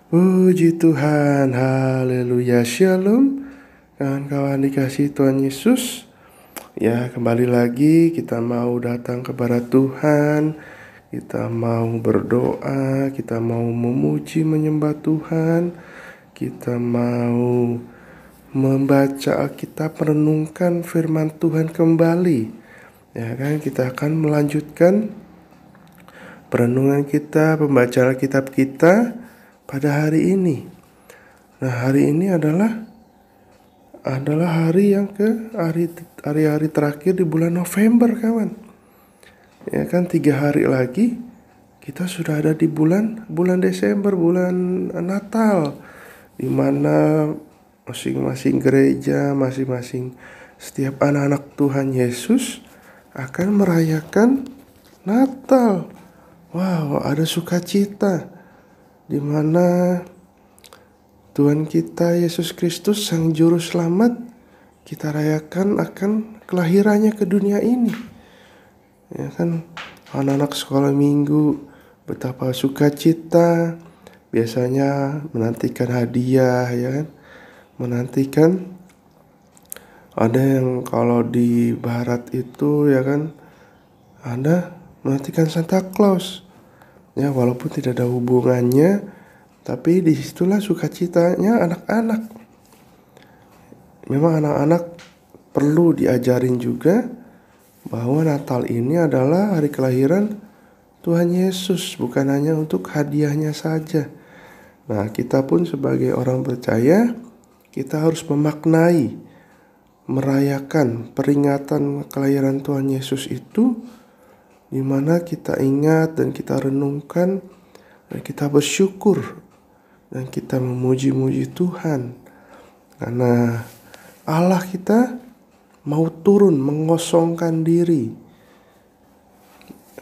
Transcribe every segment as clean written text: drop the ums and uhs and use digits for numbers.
Puji Tuhan, haleluya, shalom. Kawan-kawan dikasih Tuhan Yesus. Ya, kembali lagi kita mau datang kepada Tuhan. Kita mau berdoa, kita mau memuji menyembah Tuhan. Kita mau membaca Alkitab, merenungkan firman Tuhan kembali. Ya kan, kita akan melanjutkan perenungan kita, pembacaan Alkitab kita pada hari ini. Nah, hari ini adalah hari yang hari-hari terakhir di bulan November, kawan. Ya kan, 3 hari lagi kita sudah ada di bulan Desember, bulan Natal, di mana masing-masing gereja, masing-masing setiap anak-anak Tuhan Yesus akan merayakan Natal. Wow, ada sukacita di mana Tuhan kita Yesus Kristus Sang Juru Selamat kita rayakan akan kelahirannya ke dunia ini. Ya kan, anak-anak sekolah minggu betapa sukacita, biasanya menantikan hadiah, ya kan, menantikan, ada yang kalau di barat itu ya kan, ada menantikan Santa Claus. Ya, walaupun tidak ada hubungannya, tapi disitulah sukacitanya anak-anak. Memang anak-anak perlu diajarin juga bahwa Natal ini adalah hari kelahiran Tuhan Yesus, bukan hanya untuk hadiahnya saja. Nah, kita pun sebagai orang percaya, kita harus memaknai, merayakan peringatan kelahiran Tuhan Yesus itu, di mana kita ingat dan kita renungkan dan kita bersyukur dan kita memuji-muji Tuhan, karena Allah kita mau turun mengosongkan diri,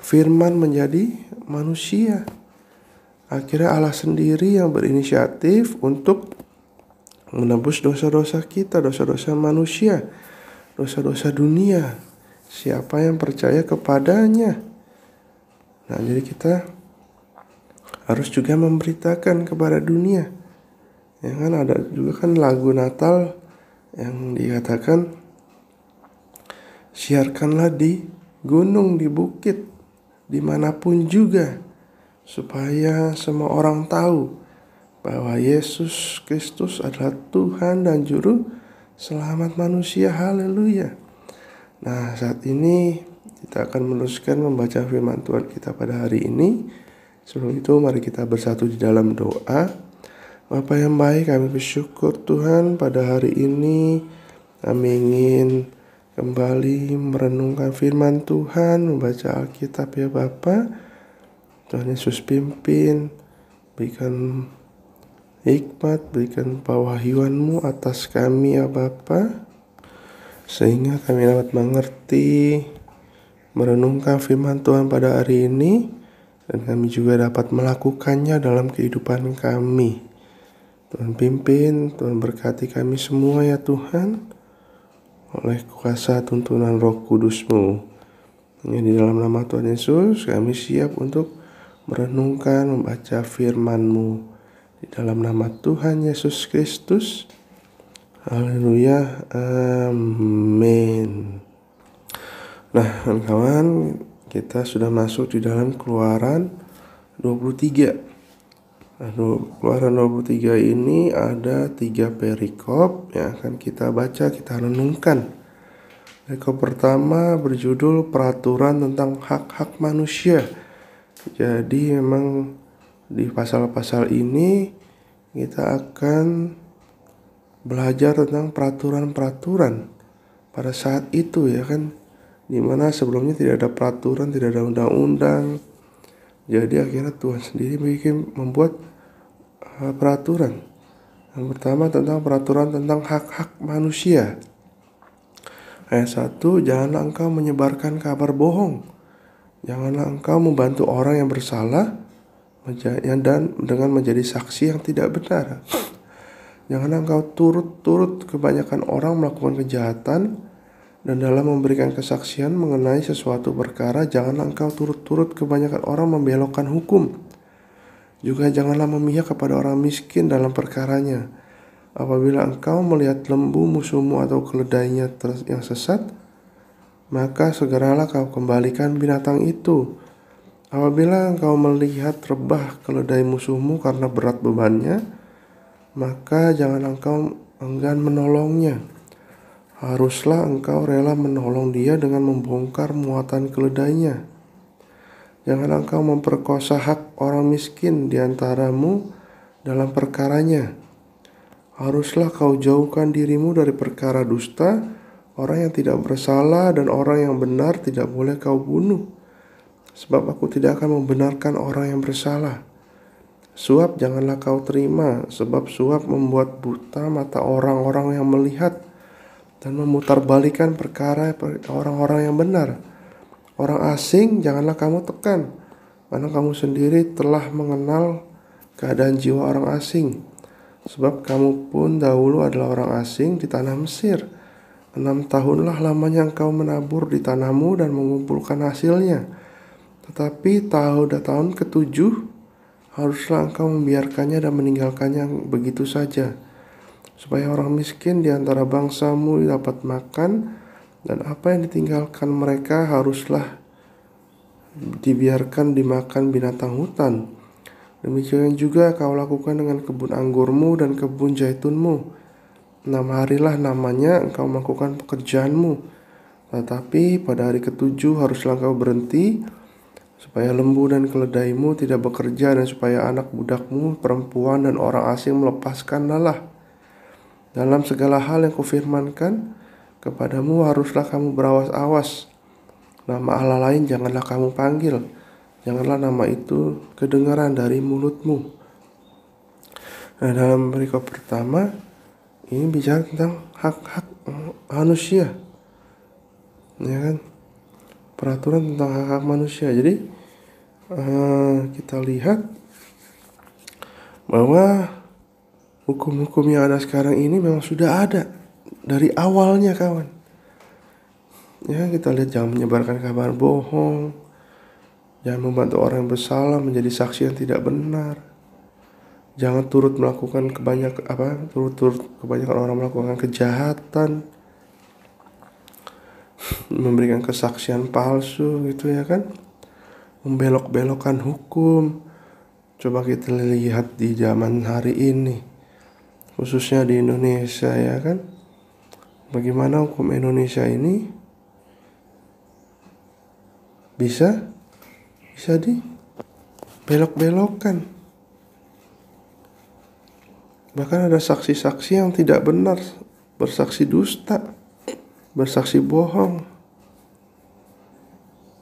firman menjadi manusia. Akhirnya Allah sendiri yang berinisiatif untuk menebus dosa-dosa kita, dosa-dosa manusia, dosa-dosa dunia, siapa yang percaya kepadanya. Nah, jadi kita harus juga memberitakan kepada dunia. Ya kan, ada juga kan lagu Natal yang dikatakan, siarkanlah di gunung, di bukit, dimanapun juga, supaya semua orang tahu bahwa Yesus Kristus adalah Tuhan dan Juru Selamat manusia. Haleluya. Nah, saat ini kita akan meneruskan membaca firman Tuhan kita pada hari ini. Sebelum itu mari kita bersatu di dalam doa. Bapa yang baik, kami bersyukur Tuhan pada hari ini kami ingin kembali merenungkan firman Tuhan, membaca Alkitab ya Bapa. Tuhan Yesus pimpin, berikan hikmat, berikan pewahyuan-Mu atas kami ya Bapa, sehingga kami dapat mengerti, merenungkan firman Tuhan pada hari ini, dan kami juga dapat melakukannya dalam kehidupan kami. Tuhan pimpin, Tuhan berkati kami semua ya Tuhan, oleh kuasa tuntunan Roh Kudus-Mu. Hanya di dalam nama Tuhan Yesus kami siap untuk merenungkan, membaca firman-Mu. Di dalam nama Tuhan Yesus Kristus. Haleluya, amin. Nah, kawan-kawan, kita sudah masuk di dalam Keluaran 23. Nah, Keluaran 23 ini ada 3 perikop yang akan kita baca, kita renungkan. Perikop pertama berjudul peraturan tentang hak-hak manusia. Jadi memang di pasal-pasal ini kita akan belajar tentang peraturan-peraturan pada saat itu ya kan, dimana sebelumnya tidak ada peraturan, tidak ada undang-undang. Jadi akhirnya Tuhan sendiri membuat peraturan. Yang pertama tentang peraturan tentang hak-hak manusia. Ayat 1, janganlah engkau menyebarkan kabar bohong. Janganlah engkau membantu orang yang bersalah dan dengan menjadi saksi yang tidak benar. Janganlah engkau turut-turut kebanyakan orang melakukan kejahatan, dan dalam memberikan kesaksian mengenai sesuatu perkara, janganlah engkau turut-turut kebanyakan orang membelokkan hukum. Juga janganlah memihak kepada orang miskin dalam perkaranya. Apabila engkau melihat lembu musuhmu atau keledainya yang sesat, maka segeralah kau kembalikan binatang itu. Apabila engkau melihat rebah keledai musuhmu karena berat bebannya, maka jangan engkau enggan menolongnya. Haruslah engkau rela menolong dia dengan membongkar muatan keledainya. Jangan engkau memperkosa hak orang miskin di antaramu dalam perkaranya. Haruslah kau jauhkan dirimu dari perkara dusta. Orang yang tidak bersalah dan orang yang benar tidak boleh kau bunuh. Sebab aku tidak akan membenarkan orang yang bersalah. Suap janganlah kau terima, sebab suap membuat buta mata orang-orang yang melihat dan memutarbalikan perkara orang-orang yang benar. Orang asing janganlah kamu tekan, karena kamu sendiri telah mengenal keadaan jiwa orang asing. Sebab kamu pun dahulu adalah orang asing di tanah Mesir. 6 tahunlah lamanya engkau menabur di tanahmu dan mengumpulkan hasilnya. Tetapi tahun ke-7 haruslah engkau membiarkannya dan meninggalkannya begitu saja, supaya orang miskin di antara bangsamu dapat makan, dan apa yang ditinggalkan mereka haruslah dibiarkan dimakan binatang hutan. Demikian juga kau lakukan dengan kebun anggurmu dan kebun jaitunmu. 6 harilah namanya engkau melakukan pekerjaanmu, tetapi pada hari ke-7 haruslah engkau berhenti, supaya lembu dan keledaimu tidak bekerja, dan supaya anak budakmu perempuan dan orang asing melepaskan lelah. Dalam segala hal yang kufirmankan kepadamu haruslah kamu berawas-awas. Nama Allah lain janganlah kamu panggil. Janganlah nama itu kedengaran dari mulutmu. Nah, dalam perikop pertama ini bicara tentang hak-hak manusia, ya kan? Peraturan tentang hak-hak manusia. Jadi kita lihat bahwa hukum-hukum yang ada sekarang ini memang sudah ada dari awalnya, kawan. Ya, kita lihat jangan menyebarkan kabar bohong, jangan membantu orang yang bersalah menjadi saksi yang tidak benar, jangan turut kebanyakan orang melakukan kejahatan, memberikan kesaksian palsu gitu, ya kan, membelok-belokkan hukum. Coba kita lihat di zaman hari ini, khususnya di Indonesia, ya kan, bagaimana hukum Indonesia ini bisa dibelok-belokkan. Bahkan ada saksi-saksi yang tidak benar, bersaksi dusta, bersaksi bohong.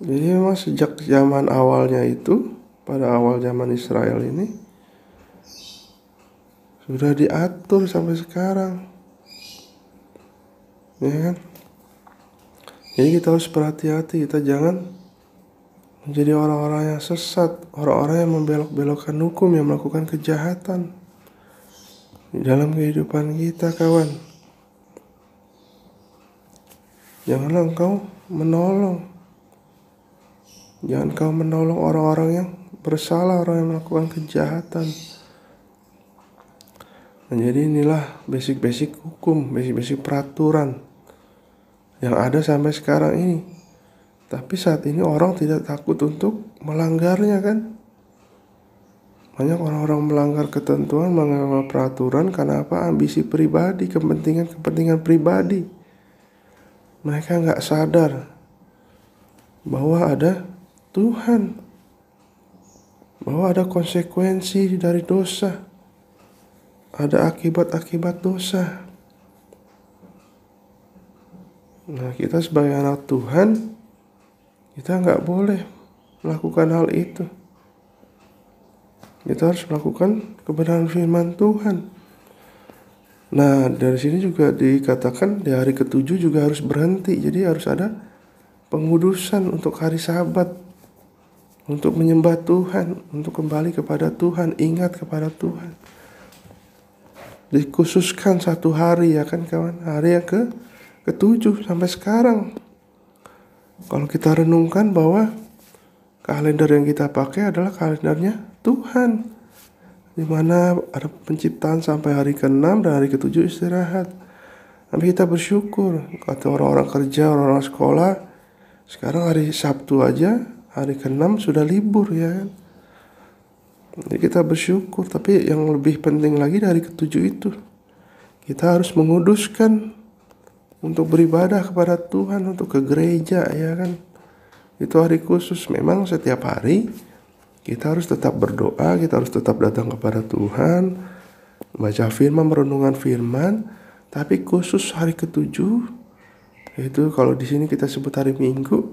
Jadi memang sejak zaman awalnya itu, pada awal zaman Israel ini, sudah diatur sampai sekarang, ya kan? Jadi kita harus berhati-hati, kita jangan menjadi orang-orang yang sesat, orang-orang yang membelok-belokkan hukum, yang melakukan kejahatan di dalam kehidupan kita, kawan. Janganlah engkau menolong orang-orang yang bersalah, orang yang melakukan kejahatan. Nah, jadi inilah basic-basic hukum, basic-basic peraturan yang ada sampai sekarang ini. Tapi saat ini orang tidak takut untuk melanggarnya, kan? Banyak orang-orang melanggar ketentuan, melanggar peraturan karena apa? Ambisi pribadi, kepentingan pribadi. Mereka nggak sadar bahwa ada Tuhan, bahwa ada konsekuensi dari dosa, ada akibat-akibat dosa. Nah, kita sebagai anak Tuhan, kita nggak boleh melakukan hal itu. Kita harus melakukan kebenaran firman Tuhan. Nah, dari sini juga dikatakan di hari ke-7 juga harus berhenti. Jadi harus ada pengudusan untuk hari Sabat, untuk menyembah Tuhan, untuk kembali kepada Tuhan, ingat kepada Tuhan. Dikhususkan satu hari, ya kan, kawan? Hari yang ke-7 sampai sekarang. Kalau kita renungkan bahwa kalender yang kita pakai adalah kalendernya Tuhan. di mana ada penciptaan sampai hari ke-6 dan hari ke-7 istirahat. Tapi kita bersyukur, kata orang-orang kerja, orang-orang sekolah, sekarang hari Sabtu aja, hari ke-6 sudah libur ya kan. Jadi kita bersyukur, tapi yang lebih penting lagi dari ke-7 itu, kita harus menguduskan untuk beribadah kepada Tuhan, untuk ke gereja ya kan. Itu hari khusus. Memang setiap hari kita harus tetap berdoa, kita harus tetap datang kepada Tuhan, baca firman, merenungkan firman. Tapi khusus hari ke-7, itu kalau di sini kita sebut hari Minggu,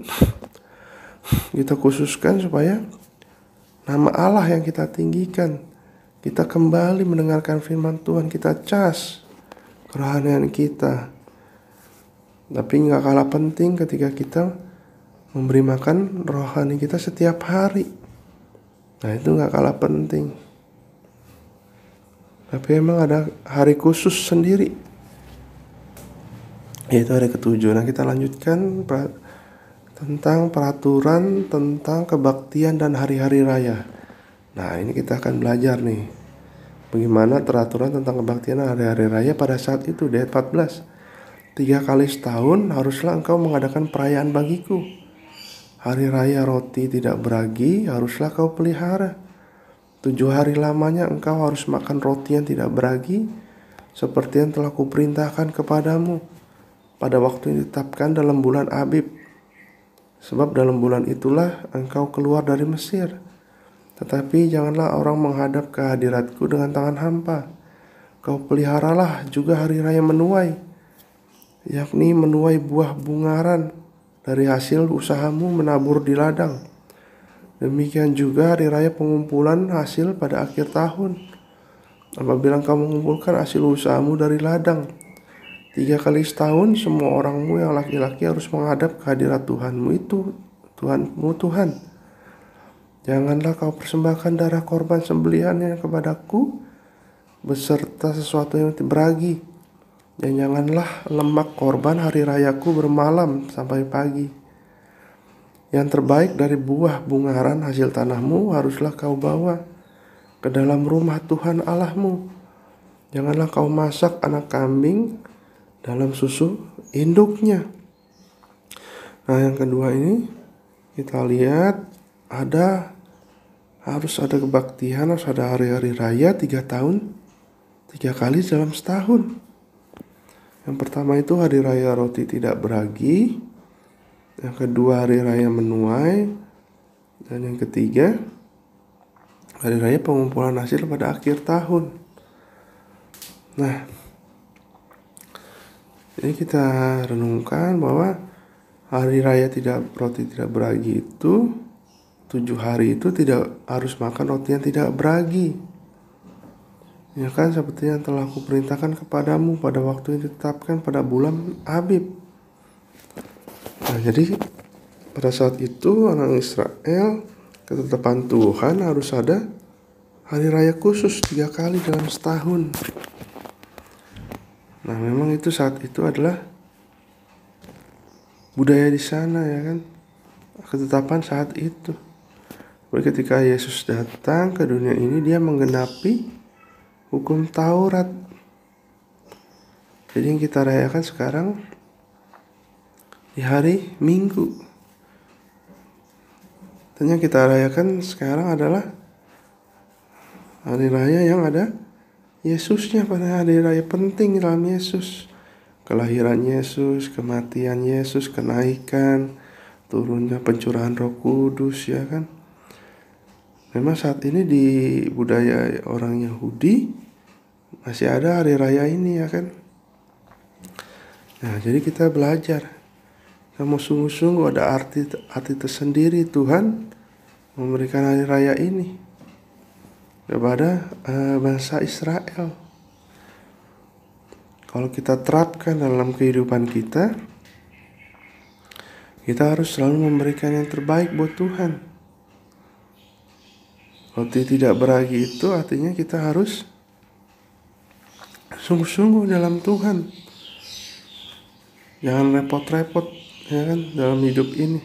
kita khususkan supaya nama Allah yang kita tinggikan. Kita kembali mendengarkan firman Tuhan, kita cas kerohanian kita. Tapi gak kalah penting ketika kita memberi makan rohani kita setiap hari. Nah itu gak kalah penting. Tapi emang ada hari khusus sendiri, yaitu hari ke-7. Nah kita lanjutkan tentang peraturan tentang kebaktian dan hari-hari raya. Nah ini kita akan belajar nih, bagaimana peraturan tentang kebaktian dan hari-hari raya pada saat itu. Di ayat 14, 3 kali setahun haruslah engkau mengadakan perayaan bagiku. Hari raya roti tidak beragi haruslah kau pelihara. 7 hari lamanya engkau harus makan roti yang tidak beragi, seperti yang telah kuperintahkan kepadamu pada waktu yang ditetapkan dalam bulan Abib. Sebab dalam bulan itulah engkau keluar dari Mesir. Tetapi janganlah orang menghadap ke hadiratku dengan tangan hampa. Kau peliharalah juga hari raya menuai, yakni menuai buah bungaran dari hasil usahamu menabur di ladang. Demikian juga hari raya pengumpulan hasil pada akhir tahun, apabila engkau mengumpulkan hasil usahamu dari ladang. 3 kali setahun semua orangmu yang laki-laki harus menghadap ke hadirat Tuhanmu itu, Tuhanmu Tuhan. Janganlah kau persembahkan darah korban sembelihannya kepadaku beserta sesuatu yang beragi. Dan janganlah lemak korban hari rayaku bermalam sampai pagi. Yang terbaik dari buah bungaran hasil tanahmu haruslah kau bawa ke dalam rumah Tuhan Allahmu. Janganlah kau masak anak kambing dalam susu induknya. Nah yang kedua ini kita lihat harus ada kebaktian, harus ada hari-hari raya 3 tahun, 3 kali dalam setahun. Yang pertama itu hari raya roti tidak beragi, yang kedua hari raya menuai, dan yang ketiga hari raya pengumpulan hasil pada akhir tahun. Nah, ini kita renungkan bahwa hari raya roti tidak beragi itu 7 hari itu tidak harus makan roti yang tidak beragi. Ya kan, seperti yang telah kuperintahkan kepadamu pada waktu yang ditetapkan pada bulan Abib. Nah jadi pada saat itu orang Israel, ketetapan Tuhan harus ada hari raya khusus 3 kali dalam setahun. Nah memang itu saat itu adalah budaya di sana ya kan, ketetapan saat itu. Ketika Yesus datang ke dunia ini, dia menggenapi hukum Taurat. Jadi yang kita rayakan sekarang di hari Minggu. Dan yang kita rayakan sekarang adalah hari raya yang ada Yesusnya, pada hari raya penting dalam Yesus. Kelahiran Yesus, kematian Yesus, kenaikan, turunnya pencurahan Roh Kudus ya kan. Memang saat ini di budaya orang Yahudi masih ada hari raya ini ya kan. Nah jadi kita belajar, kamu sungguh-sungguh ada arti tersendiri Tuhan memberikan hari raya ini kepada bangsa Israel. Kalau kita terapkan dalam kehidupan kita harus selalu memberikan yang terbaik buat Tuhan. Roti tidak beragi itu artinya kita harus sungguh-sungguh dalam Tuhan. Jangan repot-repot ya kan dalam hidup ini.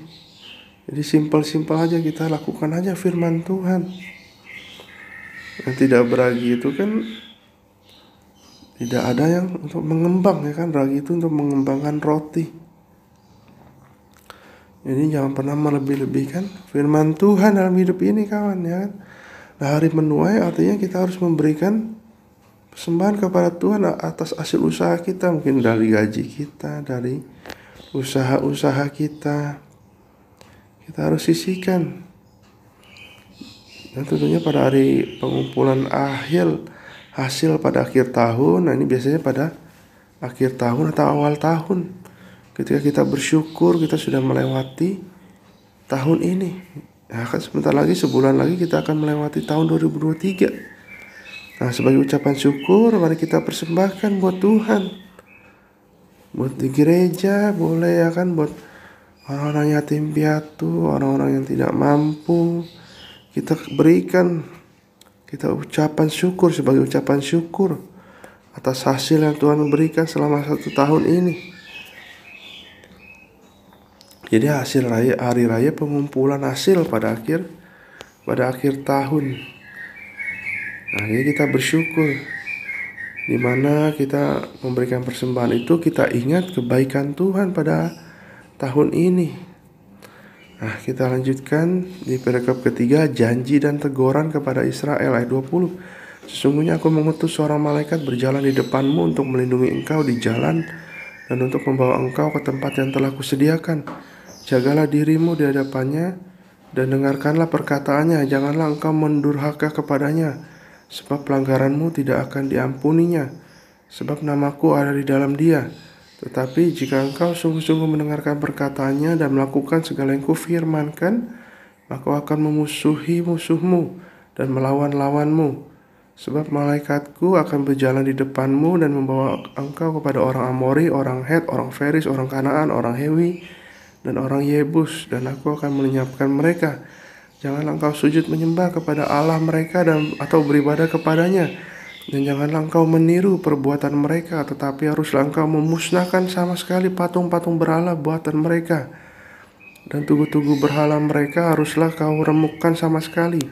Jadi simpel-simpel aja, kita lakukan aja firman Tuhan. Yang tidak beragi itu kan tidak ada yang untuk mengembang, ya kan. Ragi itu untuk mengembangkan roti. Jadi jangan pernah melebih-lebihkan firman Tuhan dalam hidup ini, kawan, ya kan. Nah, hari menuai artinya kita harus memberikan persembahan kepada Tuhan atas hasil usaha kita, mungkin dari gaji kita, dari usaha-usaha kita. Kita harus sisihkan. Dan tentunya pada hari pengumpulan hasil pada akhir tahun. Nah, ini biasanya pada akhir tahun atau awal tahun. Ketika kita bersyukur kita sudah melewati tahun ini. Nah, kan sebentar lagi, sebulan lagi kita akan melewati tahun 2023. Nah, sebagai ucapan syukur, mari kita persembahkan buat Tuhan. Buat di gereja boleh, ya kan, buat orang-orang yatim piatu, orang-orang yang tidak mampu. Kita berikan, kita ucapan syukur sebagai ucapan syukur atas hasil yang Tuhan berikan selama 1 tahun ini. Jadi hari raya pengumpulan hasil pada akhir tahun. Nah, jadi kita bersyukur. Di mana kita memberikan persembahan itu, kita ingat kebaikan Tuhan pada tahun ini. Nah, kita lanjutkan di perikop ketiga, janji dan teguran kepada Israel, ayat 20. Sesungguhnya aku mengutus seorang malaikat berjalan di depanmu untuk melindungi engkau di jalan dan untuk membawa engkau ke tempat yang telah kusediakan. Jagalah dirimu di hadapannya dan dengarkanlah perkataannya. Janganlah engkau mendurhaka kepadanya, sebab pelanggaranmu tidak akan diampuninya, sebab namaku ada di dalam dia. Tetapi jika engkau sungguh-sungguh mendengarkan perkataannya dan melakukan segala yang kufirmankan, maka akan memusuhi musuhmu dan melawan lawanmu. Sebab malaikatku akan berjalan di depanmu dan membawa engkau kepada orang Amori, orang Het, orang Feris, orang Kanaan, orang Hewi, dan orang Yebus, dan aku akan melenyapkan mereka. Janganlah engkau sujud menyembah kepada Allah mereka atau beribadah kepadanya. Dan janganlah engkau meniru perbuatan mereka, tetapi haruslah engkau memusnahkan sama sekali patung-patung berhala buatan mereka. Dan tugu-tugu berhala mereka haruslah kau remukkan sama sekali.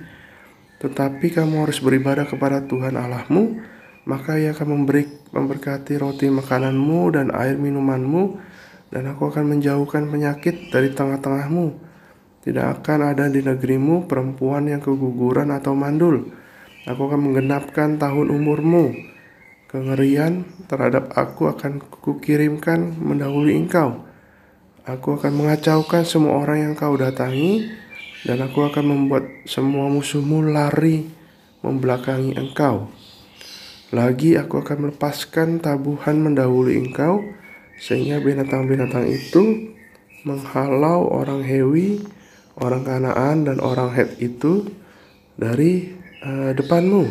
Tetapi kamu harus beribadah kepada Tuhan Allahmu, maka Ia akan memberkati roti makananmu dan air minumanmu, dan aku akan menjauhkan penyakit dari tengah-tengahmu. Tidak akan ada di negerimu perempuan yang keguguran atau mandul. Aku akan menggenapkan tahun umurmu. Kengerian terhadap aku akan kukirimkan mendahului engkau. Aku akan mengacaukan semua orang yang kau datangi, dan aku akan membuat semua musuhmu lari membelakangi engkau. Lagi aku akan melepaskan tabuhan mendahului engkau, sehingga binatang-binatang itu menghalau orang Hewi, orang Kanaan, dan orang Het itu dari depanmu.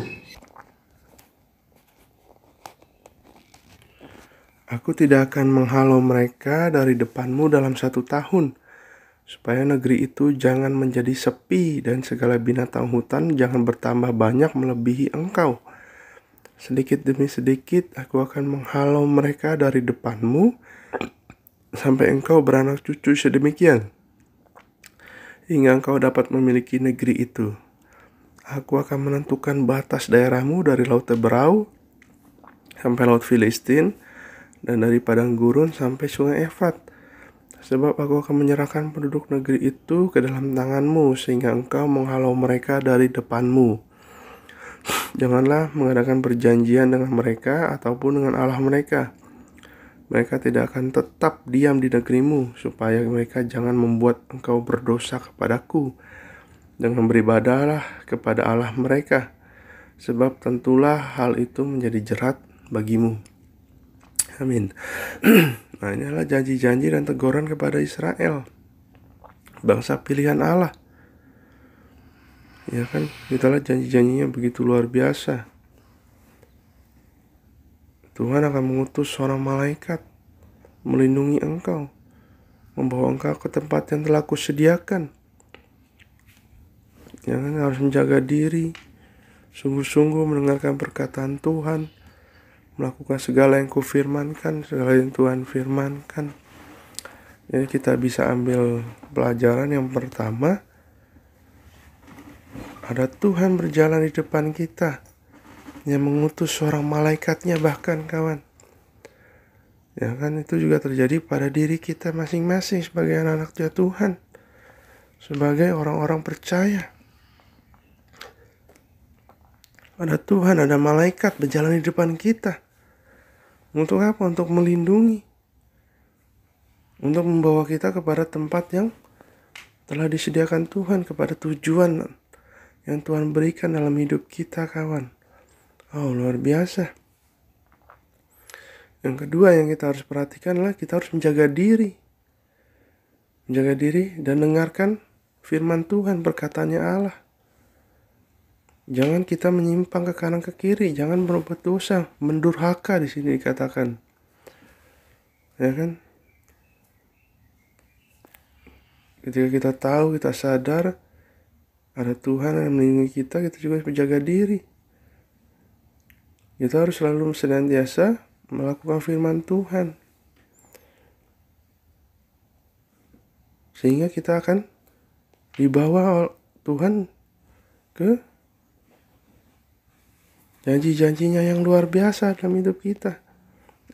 Aku tidak akan menghalau mereka dari depanmu dalam 1 tahun, supaya negeri itu jangan menjadi sepi dan segala binatang hutan jangan bertambah banyak melebihi engkau. Sedikit demi sedikit aku akan menghalau mereka dari depanmu, sampai engkau beranak cucu sedemikian, hingga engkau dapat memiliki negeri itu. Aku akan menentukan batas daerahmu dari Laut Teberau sampai Laut Filistin, dan dari padang gurun sampai sungai Efrat. Sebab aku akan menyerahkan penduduk negeri itu ke dalam tanganmu, sehingga engkau menghalau mereka dari depanmu. Janganlah mengadakan perjanjian dengan mereka ataupun dengan Allah mereka. Mereka tidak akan tetap diam di negerimu, supaya mereka jangan membuat engkau berdosa kepadaku. Dengan beribadahlah kepada Allah mereka, sebab tentulah hal itu menjadi jerat bagimu. Amin. Nah, ini adalah janji-janji dan teguran kepada Israel, bangsa pilihan Allah. Ya kan, itulah janji-janjinya begitu luar biasa. Tuhan akan mengutus seorang malaikat melindungi engkau, membawa engkau ke tempat yang telah kusediakan. Jangan harus menjaga diri, sungguh-sungguh mendengarkan perkataan Tuhan, melakukan segala yang kufirmankan, segala yang Tuhan firmankan. Jadi kita bisa ambil pelajaran yang pertama, Ada Tuhan berjalan di depan kita, yang mengutus seorang malaikatnya bahkan kawan. Ya kan, itu juga terjadi pada diri kita masing-masing sebagai anak-anak Tuhan, sebagai orang-orang percaya. Ada Tuhan, ada malaikat berjalan di depan kita. Untuk apa? Untuk melindungi. Untuk membawa kita kepada tempat yang telah disediakan Tuhan, kepada tujuan yang Tuhan berikan dalam hidup kita kawan. Oh, luar biasa. Yang kedua yang kita harus perhatikan adalah kita harus menjaga diri. Menjaga diri dan dengarkan firman Tuhan, perkataannya Allah. Jangan kita menyimpang ke kanan ke kiri, jangan berbuat dosa, mendurhaka di sini dikatakan. Ya kan? Ketika kita tahu, kita sadar ada Tuhan yang melindungi kita juga harus menjaga diri. Kita harus selalu senantiasa melakukan firman Tuhan. Sehingga kita akan dibawa Tuhan ke janji-janjinya yang luar biasa dalam hidup kita.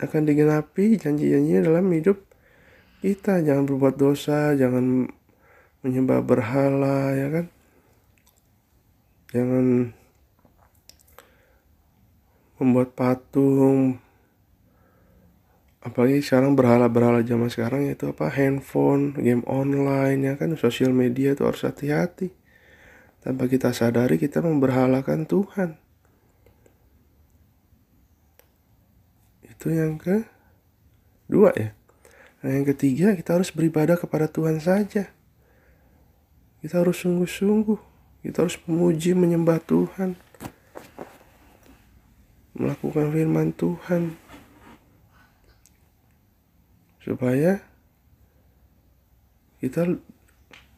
Akan digenapi janji-janjinya dalam hidup kita. Jangan berbuat dosa, jangan menyembah berhala, ya kan? Jangan membuat patung. Apalagi sekarang berhala-berhala zaman sekarang itu handphone, game online, ya kan, sosial media itu harus hati-hati. Tanpa kita sadari kita memberhalakan Tuhan. Itu yang kedua ya. Nah, yang ketiga, kita harus beribadah kepada Tuhan saja. Kita harus sungguh-sungguh. Kita harus memuji, menyembah Tuhan. Melakukan firman Tuhan. Supaya kita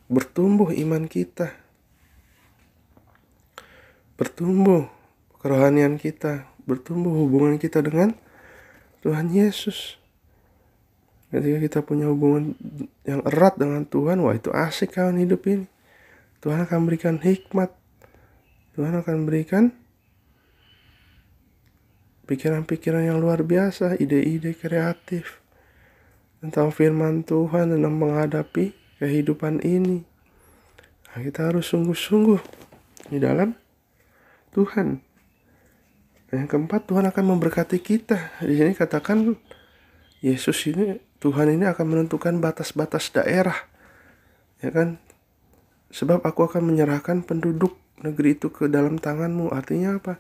bertumbuh iman kita. Bertumbuh kerohanian kita. Bertumbuh hubungan kita dengan Tuhan Yesus. Ketika kita punya hubungan yang erat dengan Tuhan, wah itu asik kawan hidup ini. Tuhan akan berikan hikmat. Tuhan akan berikan pikiran-pikiran yang luar biasa, ide-ide kreatif tentang firman Tuhan dalam menghadapi kehidupan ini. Nah, kita harus sungguh-sungguh di dalam Tuhan. Yang keempat, Tuhan akan memberkati kita. Di sini katakan Yesus ini, Tuhan ini akan menentukan batas-batas daerah. Ya kan? Sebab aku akan menyerahkan penduduk negeri itu ke dalam tanganmu. Artinya apa?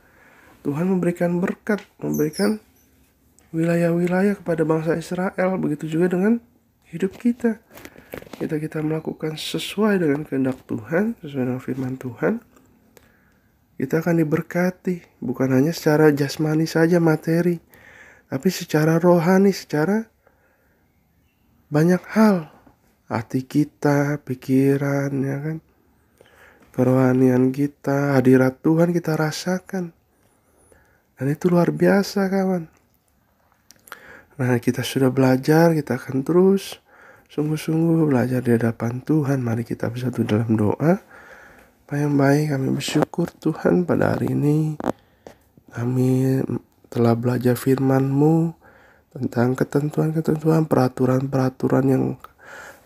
Tuhan memberikan berkat, memberikan wilayah-wilayah kepada bangsa Israel. Begitu juga dengan hidup kita. Kita melakukan sesuai dengan kehendak Tuhan, sesuai dengan firman Tuhan. Kita akan diberkati, bukan hanya secara jasmani saja, materi, tapi secara rohani, secara banyak hal. Hati kita, pikiran, ya kan, kerohanian kita, hadirat Tuhan kita rasakan. Dan itu luar biasa kawan. Nah, kita sudah belajar, kita akan terus sungguh-sungguh belajar di hadapan Tuhan. Mari kita bersatu dalam doa. Pak yang baik, kami bersyukur Tuhan pada hari ini kami telah belajar firman-Mu tentang ketentuan-ketentuan, peraturan-peraturan yang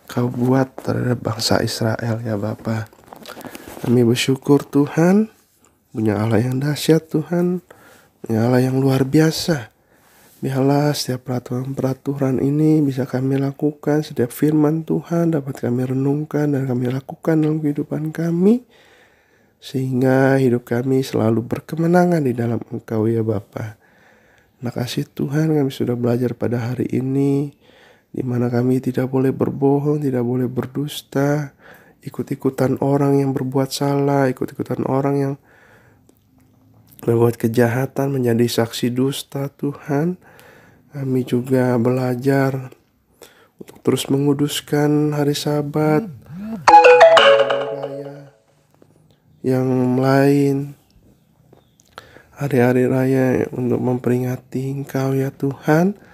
Kau buat terhadap bangsa Israel ya Bapa. Kami bersyukur Tuhan, punya Allah yang dahsyat Tuhan, punya Allah yang luar biasa. Biarlah setiap peraturan-peraturan ini bisa kami lakukan, setiap firman Tuhan dapat kami renungkan dan kami lakukan dalam kehidupan kami. Sehingga hidup kami selalu berkemenangan di dalam Engkau ya Bapa. Terima kasih Tuhan, kami sudah belajar pada hari ini, di mana kami tidak boleh berbohong, tidak boleh berdusta, ikut-ikutan orang yang berbuat salah, ikut-ikutan orang yang berbuat kejahatan, menjadi saksi dusta Tuhan. Kami juga belajar untuk terus menguduskan hari Sabat, yang lain, hari-hari raya untuk memperingati Engkau ya Tuhan.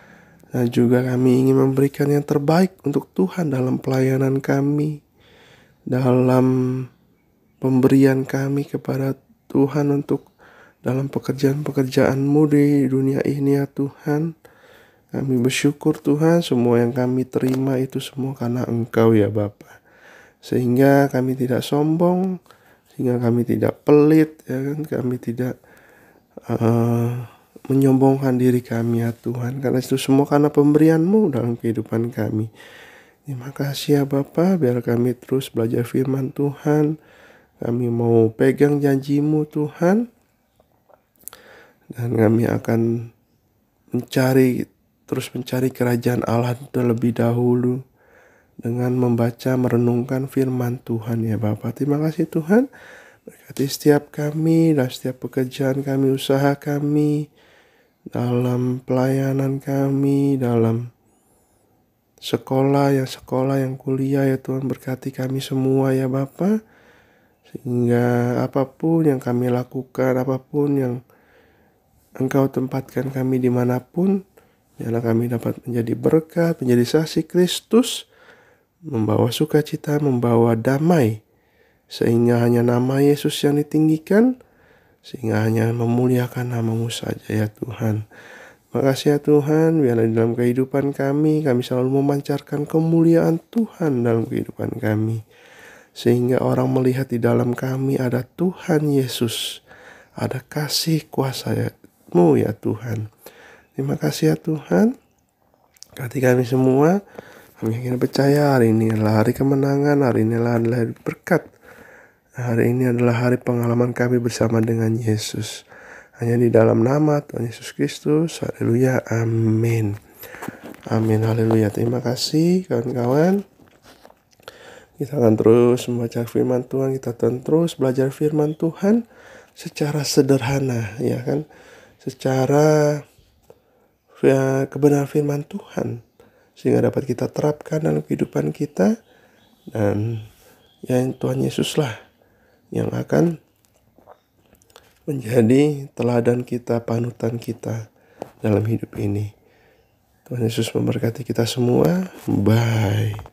Dan juga kami ingin memberikan yang terbaik untuk Tuhan dalam pelayanan kami, dalam pemberian kami kepada Tuhan untuk dalam pekerjaan-pekerjaan-Mu di dunia ini ya Tuhan. Kami bersyukur Tuhan, semua yang kami terima itu semua karena Engkau ya Bapa. Sehingga kami tidak sombong, sehingga kami tidak pelit, ya kan? Kami tidak menyombongkan diri kami ya Tuhan. Karena itu semua karena pemberian-Mu dalam kehidupan kami. Terima kasih ya Bapa, biar kami terus belajar firman Tuhan. Kami mau pegang janji-Mu Tuhan. Dan kami akan terus mencari kerajaan Allah terlebih dahulu dengan membaca, merenungkan firman Tuhan ya Bapa. Terima kasih Tuhan. Berkati setiap kami dalam setiap pekerjaan kami, usaha kami, dalam pelayanan kami, dalam sekolah yang kuliah ya Tuhan. Berkati kami semua ya Bapa. Sehingga apapun yang kami lakukan, apapun yang Engkau tempatkan kami dimanapun, biarlah kami dapat menjadi berkat, menjadi saksi Kristus, membawa sukacita, membawa damai, sehingga hanya nama Yesus yang ditinggikan, sehingga hanya memuliakan nama-Mu saja ya Tuhan. Terima kasih ya Tuhan, biarlah di dalam kehidupan kami selalu memancarkan kemuliaan Tuhan dalam kehidupan kami, sehingga orang melihat di dalam kami ada Tuhan Yesus, ada kasih kuasa-Mu ya Tuhan. Terima kasih ya Tuhan. Berkati kami semua. Kami yakin percaya hari ini adalah hari kemenangan, hari ini adalah hari berkat. Hari ini adalah hari pengalaman kami bersama dengan Yesus. Hanya di dalam nama Tuhan Yesus Kristus. Haleluya. Amin. Amin. Haleluya. Terima kasih kawan-kawan. Kita akan terus membaca firman Tuhan. Kita akan terus belajar firman Tuhan secara sederhana, ya kan? Secara kebenaran firman Tuhan, sehingga dapat kita terapkan dalam kehidupan kita. Dan ya Tuhan Yesuslah yang akan menjadi teladan kita, panutan kita dalam hidup ini. Tuhan Yesus memberkati kita semua. Bye.